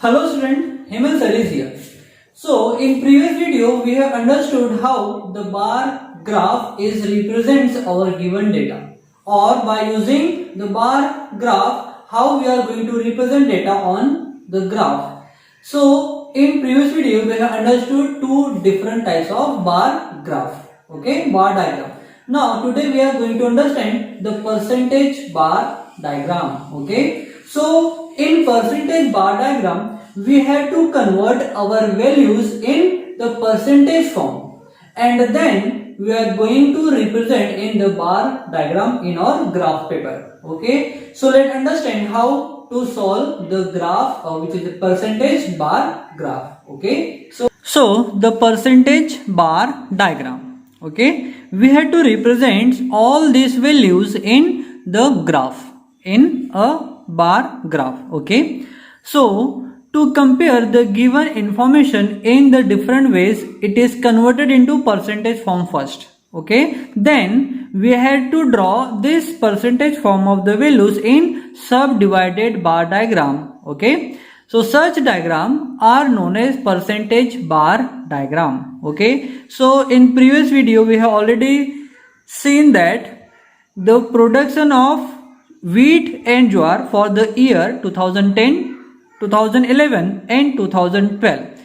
Hello student, Hemal Sir is here. So in previous video we have understood how the bar graph is represents our given data, or by using the bar graph how we are going to represent data on the graph. So in previous video we have understood two different types of bar graph, bar diagram. Now today we are going to understand the percentage bar diagram. So in percentage bar diagram we have to convert our values in the percentage form, and then we are going to represent in the bar diagram in our graph paper. So let's understand how to solve the graph which is the percentage bar graph. So the percentage bar diagram, we have to represent all these values in the graph, in a bar graph. So to compare the given information in the different ways, it is converted into percentage form first. Then we had to draw this percentage form of the values in subdivided bar diagram. So such diagram are known as percentage bar diagram. So in previous video we have already seen that the production of wheat and jowar for the year 2010, 2011 and 2012.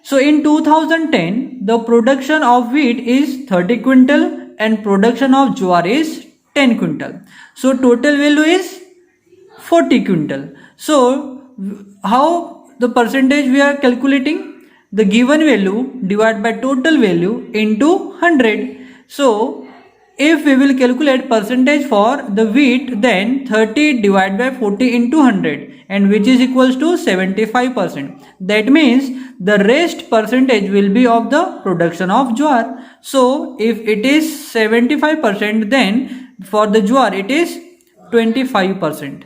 So in 2010 the production of wheat is 30 quintal and production of jowar is 10 quintal. So total value is 40 quintal. So how the percentage we are calculating? The given value divided by total value into 100. So if we will calculate percentage for the wheat, then 30 divided by 40 into 100, and which is equals to 75%. That means the rest percentage will be of the production of jowar. So if it is 75%, then for the jowar it is 25%.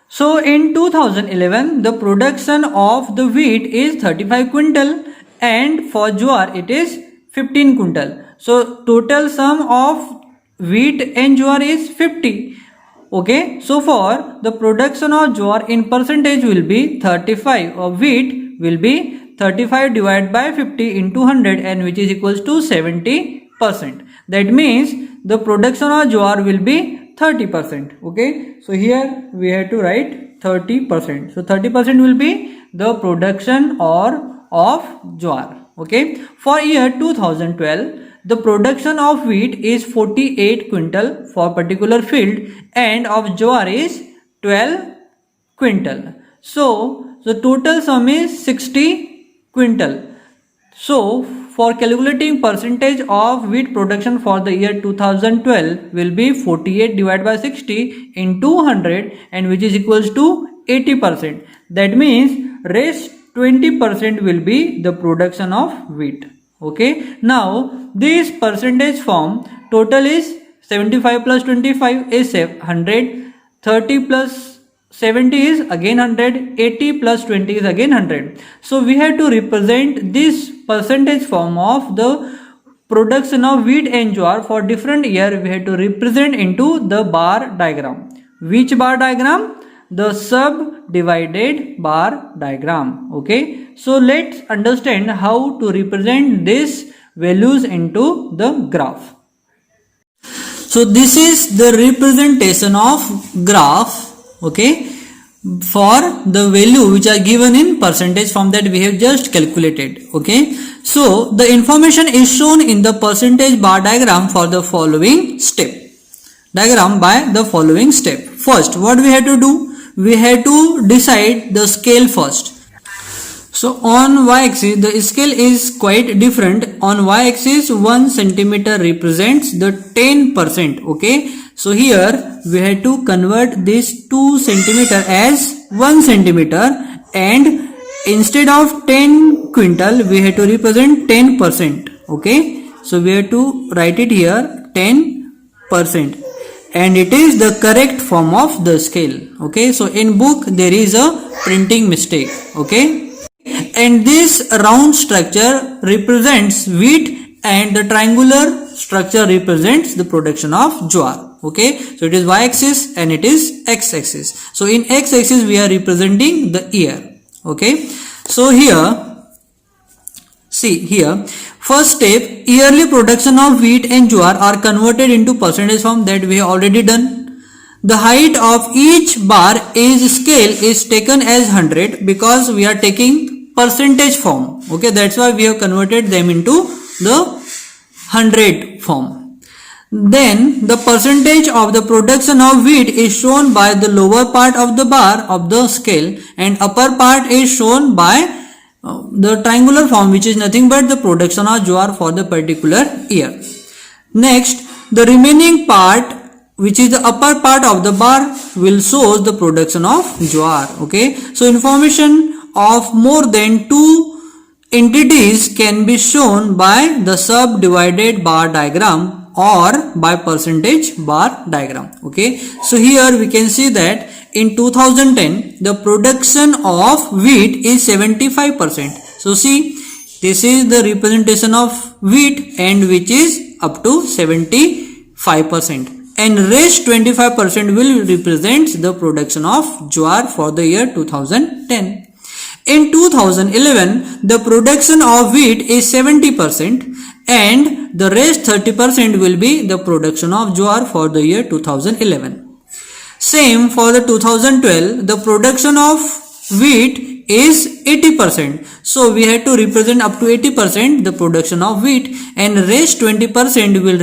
So in 2011 the production of the wheat is 35 quintal and for jowar it is 15 quintal. So total sum of wheat and jowar is 50. So for the production of jowar in percentage will be 35, of wheat will be 35 divided by 50 into 100, and which is equals to 70%. That means the production of jowar will be 30%. So here we have to write 30%. So 30% will be the production of jowar. For year 2012 the production of wheat is 48 quintal for particular field and of jowar is 12 quintal. So the total sum is 60 quintal. So for calculating percentage of wheat production for the year 2012 will be 48 divided by 60 into 100, and which is equals to 80%. That means rest 20% will be the production of wheat. Now this percentage form, total is 75 plus 25 is 100, 30 plus 70 is again 100, 80 plus 20 is again 100. So we have to represent this percentage form of the production of wheat and jowar for different year. We have to represent into the bar diagram. Which bar diagram? The subdivided bar diagram. So let's understand how to represent these values into the graph. So this is the representation of graph for the value which are given in percentage form that we have just calculated. So the information is shown in the percentage bar diagram for the following step. First, what we have to do? We have to decide the scale first. So on y-axis the scale is quite different. On y-axis 1 centimeter represents the 10%. So here we have to convert this 2 centimeter as 1 centimeter, and instead of 10 quintal we have to represent 10%. So we have to write it here 10%, and it is the correct form of the scale. So in book there is a printing mistake. And this round structure represents wheat and the triangular structure represents the production of jowar. Okay, so it is y-axis and it is x-axis. So in x-axis we are representing the year. Okay, so here, see here, first step, yearly production of wheat and jowar are converted into percentage form, that we have already done. The height of each bar age scale is taken as 100 because we are taking percentage form. Okay, that's why we have converted them into the 100 form. Then the percentage of the production of wheat is shown by the lower part of the bar of the scale, and upper part is shown by the triangular form, which is nothing but the production of jowar for the particular year. Next, the remaining part, which is the upper part of the bar, will show the production of jowar. Okay, so information of more than two entities can be shown by the subdivided bar diagram or by percentage bar diagram. Okay, so here we can see that in 2010 the production of wheat is 75%. So see, this is the representation of wheat, and which is up to 75%, and rest 25% will represent the production of jowar for the year 2010. In 2011 the production of wheat is 70%, and the rest 30% will be the production of jowar for the year 2011. Same for the 2012, the production of wheat is 80%. So we have to represent up to 80% the production of wheat, and rest 20% will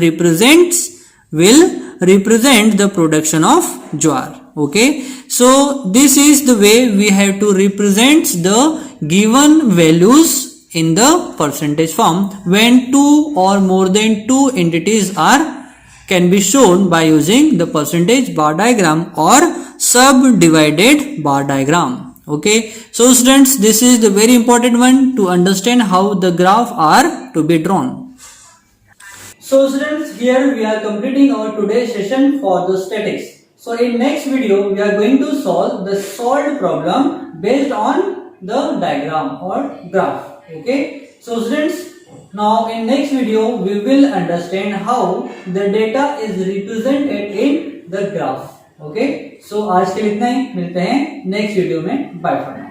represent the production of jowar. Okay, so this is the way we have to represent the given values in the percentage form when two or more than two entities can be shown by using the percentage bar diagram or subdivided bar diagram. Okay, so students, this is the very important one to understand how the graph are to be drawn. So students, here we are completing our today's session for the statics. So in next video we are going to solve the solved problem based on the diagram or graph. Okay, so students, now in next video we will understand how the data is represented in the graph. Okay, so आज के लिए इतना ही, मिलते हैं next video में, bye for now.